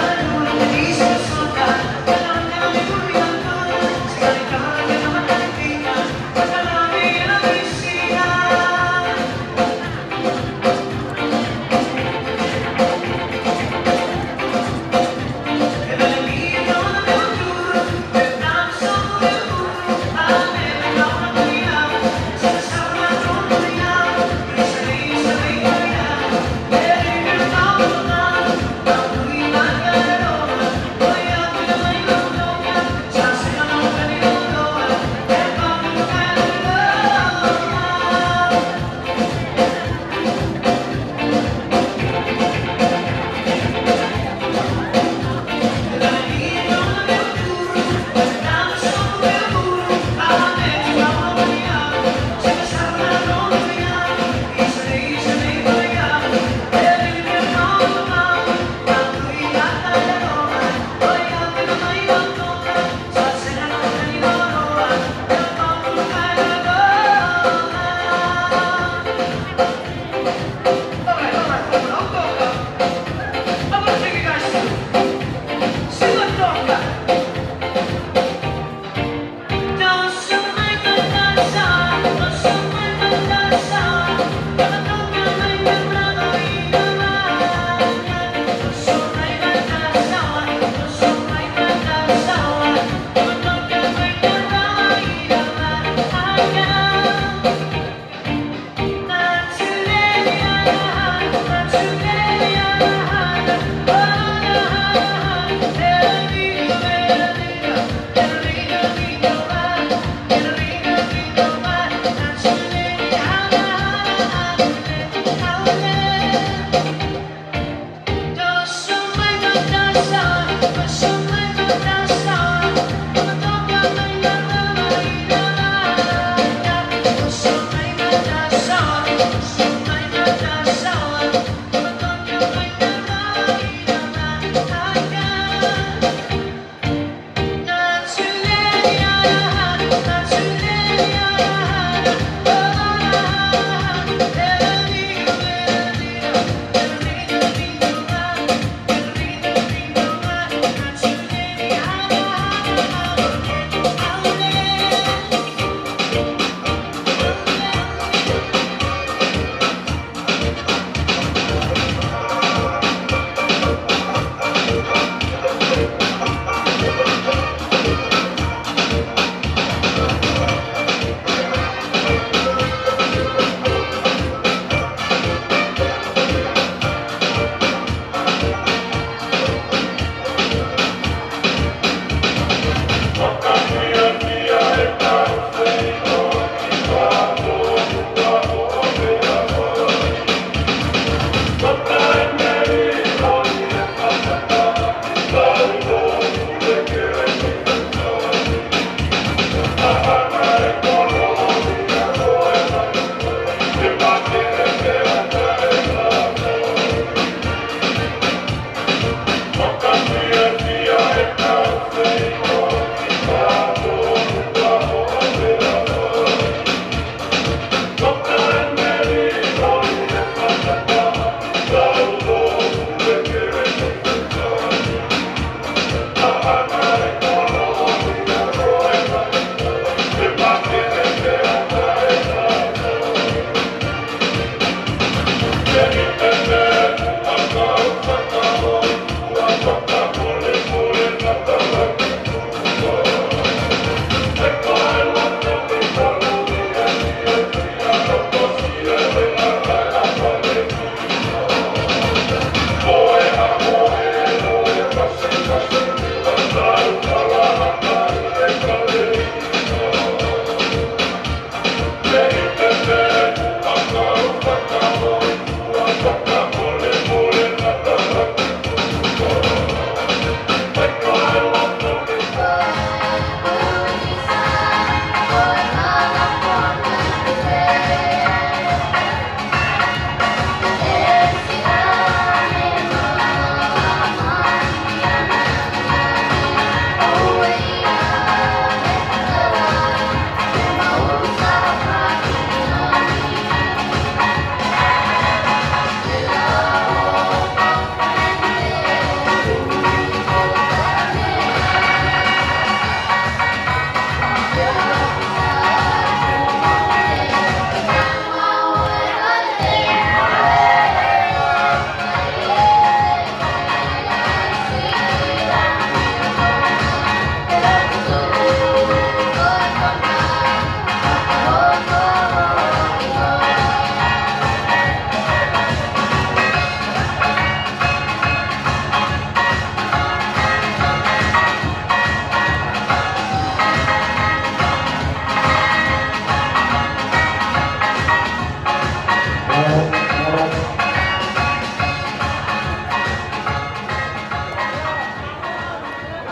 Thank you.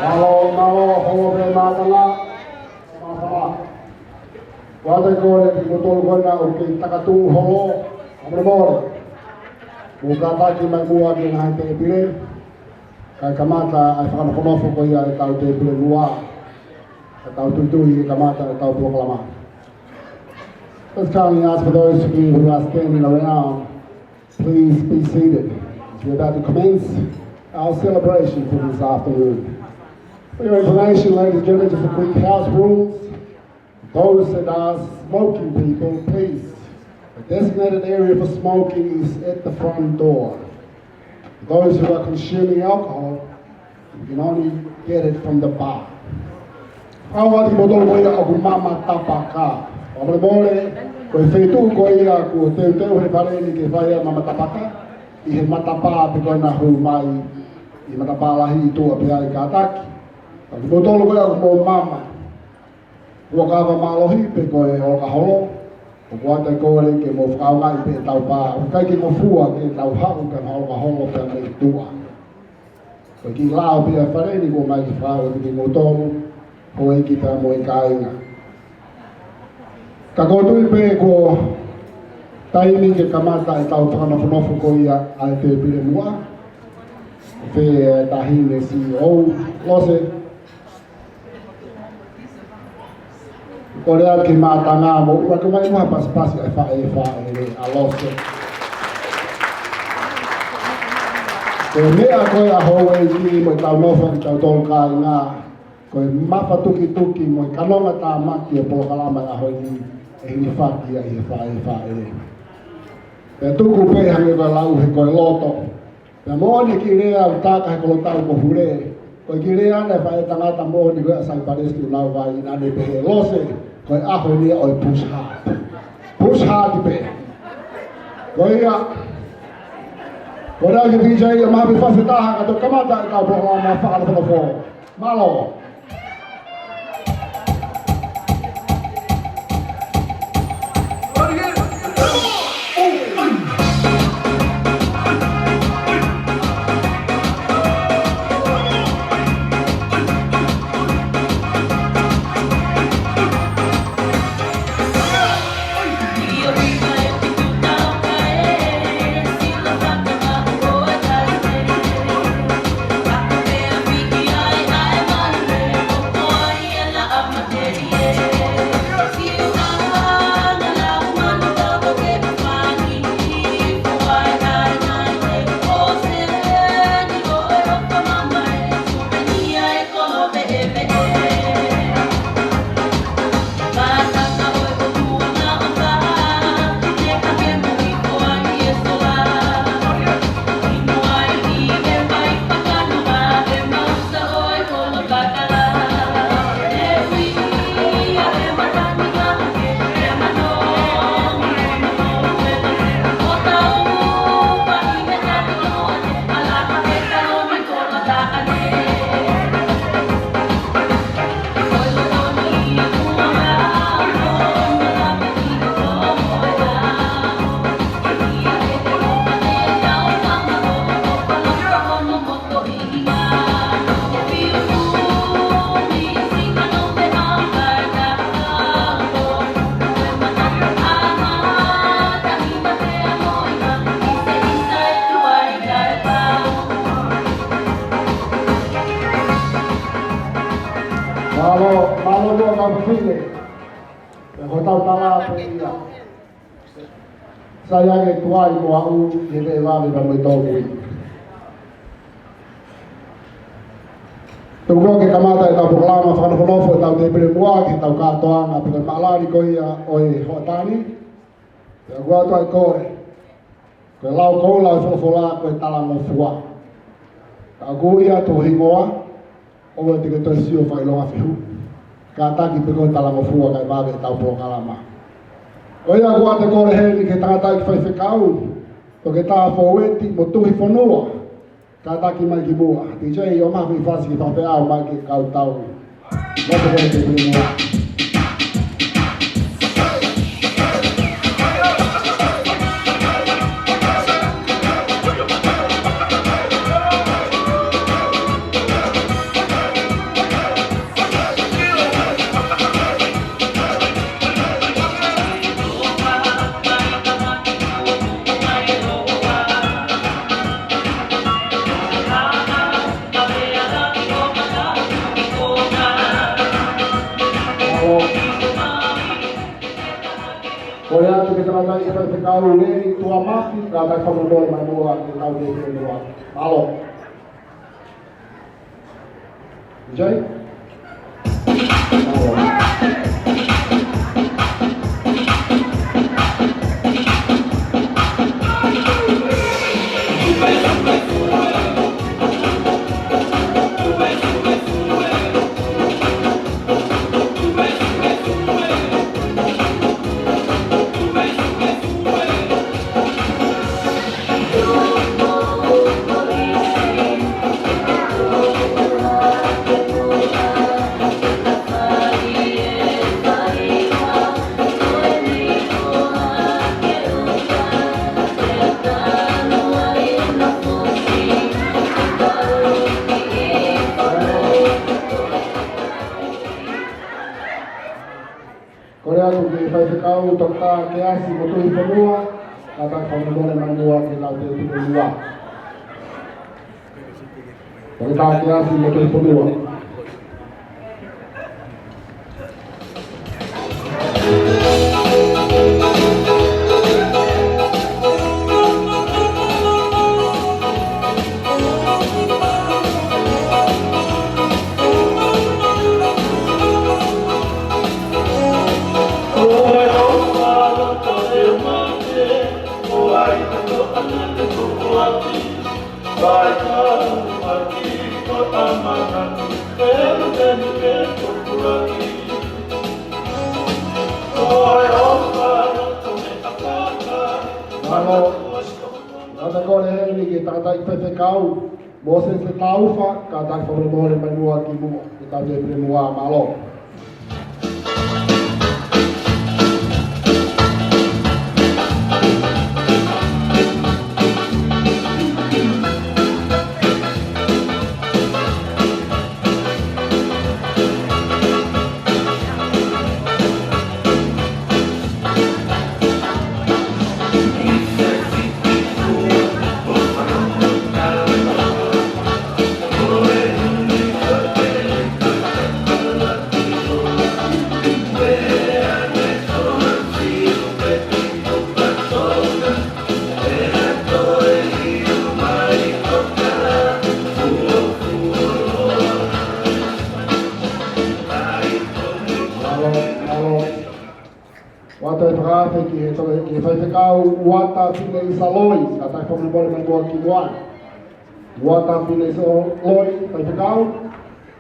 Malo hove matala. Masalah. Wate kore di botol kona oke takatu holo. Amremor. Buka taki mai mua di ngai te pile. Kai kamata ai Fakanofonofo ko ia tau te pile mua. Tau tutui kamata tau proklama. Let's kindly ask for those of you who are standing around, please be seated. We're about to commence our celebration for this afternoon. For your information, ladies and gentlemen, just a quick house rules. Those that are smoking people, please. The designated area for smoking is at the front door. Those who are consuming alcohol, you can only get it from the bar. Awati botol ko ia o mama tapaka. Omre mole ko fetu ko ia ko te he pare ni ke vai mama tapaka. I he matapa pe ko na hu mai. I matapa lahi tu a pe ai ka taki. Ko botol ko ia ko mama. Ko ka va malohi pe ko e o ka holo. Ko ate ko le ke mo fa ngai pe tau pa. Ko kai ke mo fua ke tau ha ko ka holo pe me tua. Ko ki lao pe pare ni ko mai ki fa o ki mo tolu. Hoi kita mo ikainga. Kakotui pe ko taimi ke kamata e tau Fakanofonofo ko ia ai te pile mua. Fe tahine si o lose. Ko rea ki mata ngā mo ua ka mai mua pasipasi e whae a lose. Ko mea koe a hou e ki mo tau nofa ki tau tolu kai ngā. Ko mapa tuki mo kanonga tā maki e polokalama a hoi ni e ni whaki a i e whae. Pea tuku pe hangi koe lau he koe loto. Pea mooni ki rea u tāka he kolo tau ko hure. Koe ki rea ane whae tangata mooni koe a sai paresti Tuinauvai in ane pehe lose. Koe a hoi ni oi push hard. Push hard pe. Koe ia. Koe rea ki DJ a mapi whasetaha kato kamata e kau polokalama Fakanofonofo. Malo. Malo doa ka pile. Ko tau tala pe ia. Saya ke tuai mo au ye le va me mo to kui. Tuko ke kamata e tau proklama Fakanofonofo tau te pile mua ke tau ka toanga pe malari ko ia oi hotani. Pe gua to ai kore. Ko lau Koula fofola ko tala mo fua. Ka guia to himoa. O te ke to sio fai longa fihu. Ka taki pe ko tala mo fua kai va ke tau proklama. Oia kua te kore he ni ke tangata ki whai whekau. O ke tā whaueti mo tuhi whanua. Ka taki mai ki mua. DJ o mahi whasi ki whawhea au mai ki kau tau. Mo te kore te pili mua. tana i fai kau le tua mafi ka ta fa mo le manua ki tau le le alo Jai Korea tu ki fai kau toka ke asi motu i pemua kata kau mole manua ki lau te pemua. Toka ke asi motu i pemua. Kata kau le ni ki tata i pepe kau, mose se taufa kata kau le mole manua ki mua, ki tau le premua malo. Ki fai kau wata pile i saloi kata kau mole manua ki mua. Wata pile i saloi fai kau.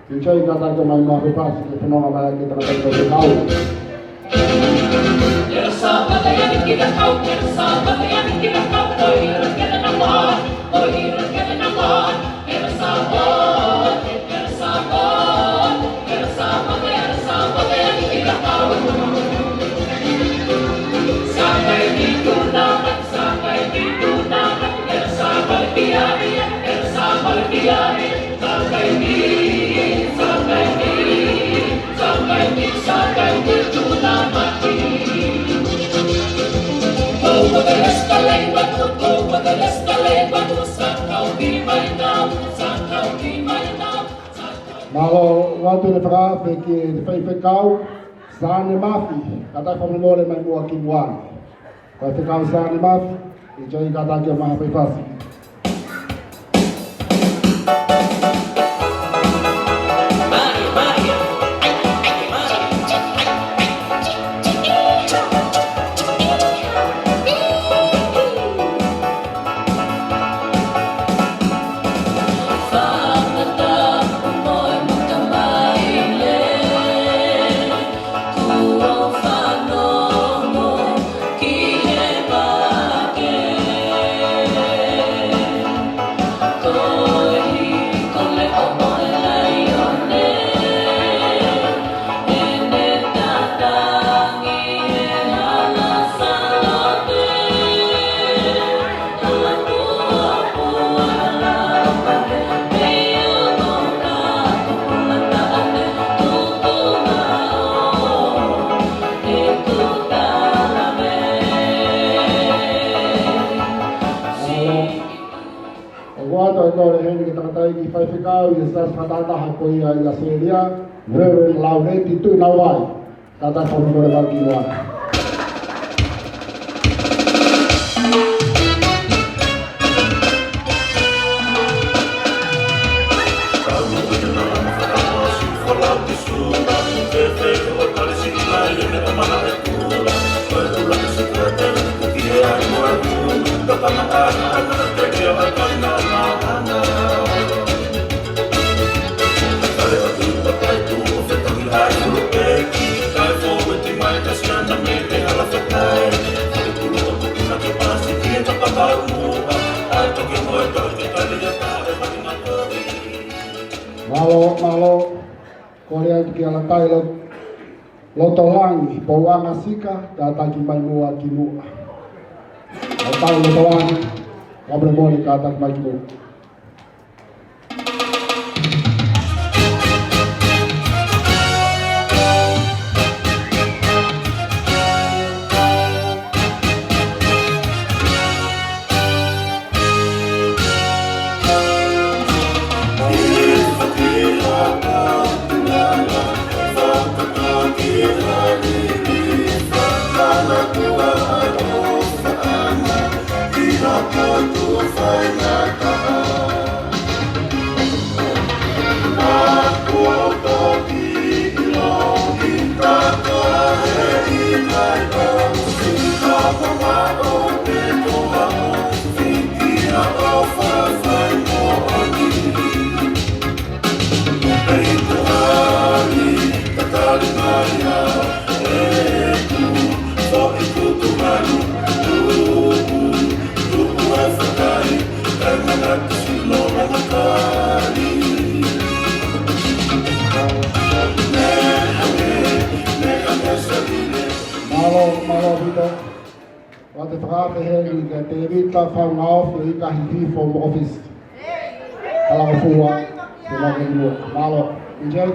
Ki chai kata kau mai ma pas ki penonga mai ki tana fai kau. Ya sabata ya kita kau, ya sabata ya kita kau, oi kita nama, oi kita nama, ya sabata, ya sabata, ya sabata, ya sabata ya kita kau. Sampai di Tuinauvai, sampai di Tuinauvai, sampai di sampai di Tuinauvai. Over the rest of the sakau di mainau, sakau di mainau. Malo watu le fra pe ki fai kau sane mafi kata kau mole manua ki mua. Fai kau sane mafi ki chai kata kau ma pe pas. Kau yang sastra hakoi la Siueli, Reverend Laurenti Tuinauvai, kata sama bagi Malo, korea kiala tailo lotolangi, pouanga sika, tataki mai mua ki mua. Tailo lotolangi, kabre moni tataki mai mua. Malo vito. Wat het vragen heen de Terita van Fahu ik kan hier voor mijn office. Kalofiama, malo, enjoy.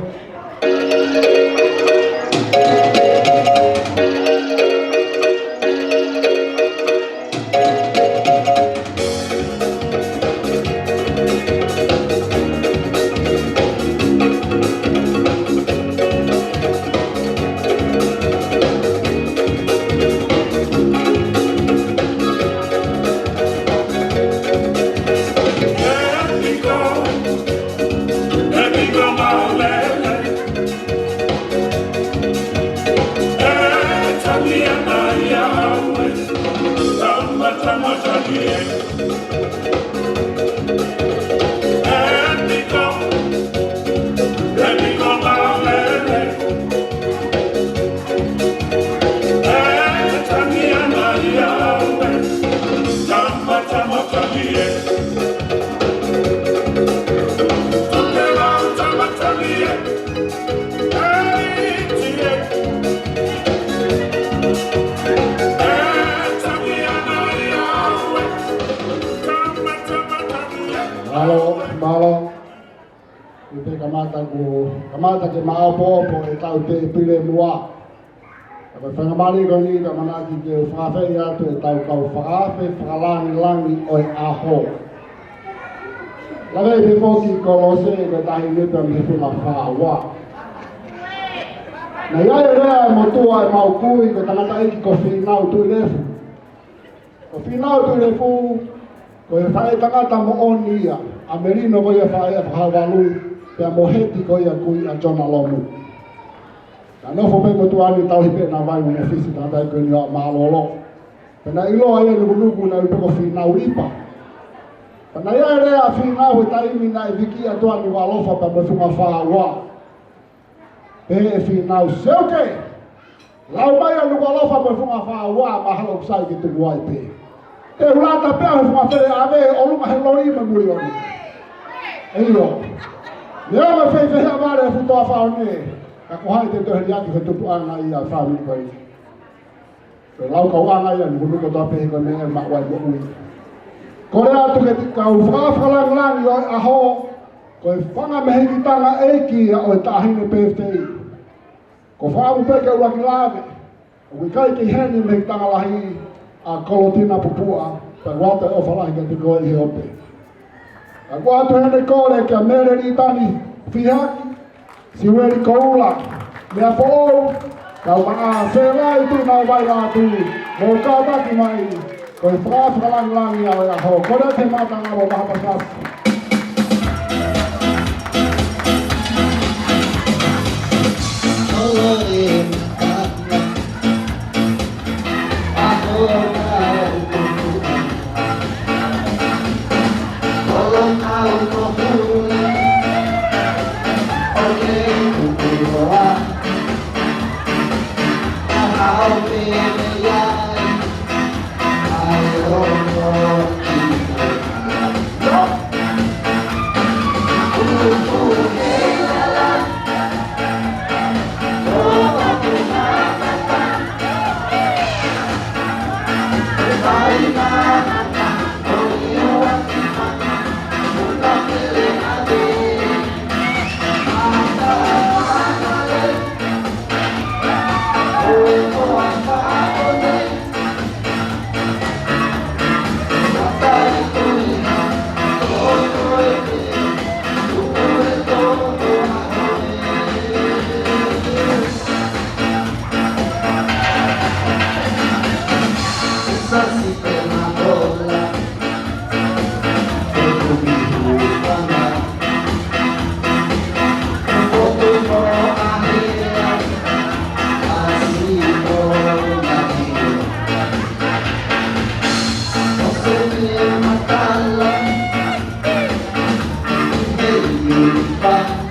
Malo, ite kamata ke maapo e tau te pile mua. Apa whangamari ko ni ka manaki ke whawhai atu e tau kau whaafe whakalangi o e aho. Lawe te whoki kolose e tahi nipa mi whima whaawa. Na iai rea e motua e mau kui ko tangata iki ko whinau tui lefu. Ko whinau tui lefu ko e whae tangata mo oni ia. Amerino ko ia whae a whawalui pia moheti ko ia kui a John Alomu. Na nofo pe motuani tau hipe na vai mo fisi ta dai ko ni a malolo. Pena ilo ai nuku na upo whinau ripa. Pena ia rea whinau e taimi na e viki a toani walofa pa mo funga whawa. Pe e whinau seuke. Lau mai a nuku alofa mo funga whawa mahalo kusai ki tuku ai pe. E urata pea ho funga where ave oluma he lori me muri oni. Eio. Leo me fei fehi amare e futoa whao ne. Ka kohai te toheri aki he tupu anga ia whawi koi. Pe lau kau anga ia nuku nuku toa pehi koi me e makwai mo ui. Kore atu ke kau whakalangi o aho. Koi whanga mehe ki tanga eiki o e tahine PFTI. Ko whaamu peke ua ki lawe. O kui kai ki heni me ki tanga lahi a kolotina pupua. Pe wate o whalahi ke te koe i he ope. A kua atu hene kore kia mere ni tani whihaki, Siueli Koula, mea po'ou, kau maa whelai Tuinauvai rātu, mō kātaki mai, koi whakalangi au e aho, kore te matanga o mahapasasi. Bye.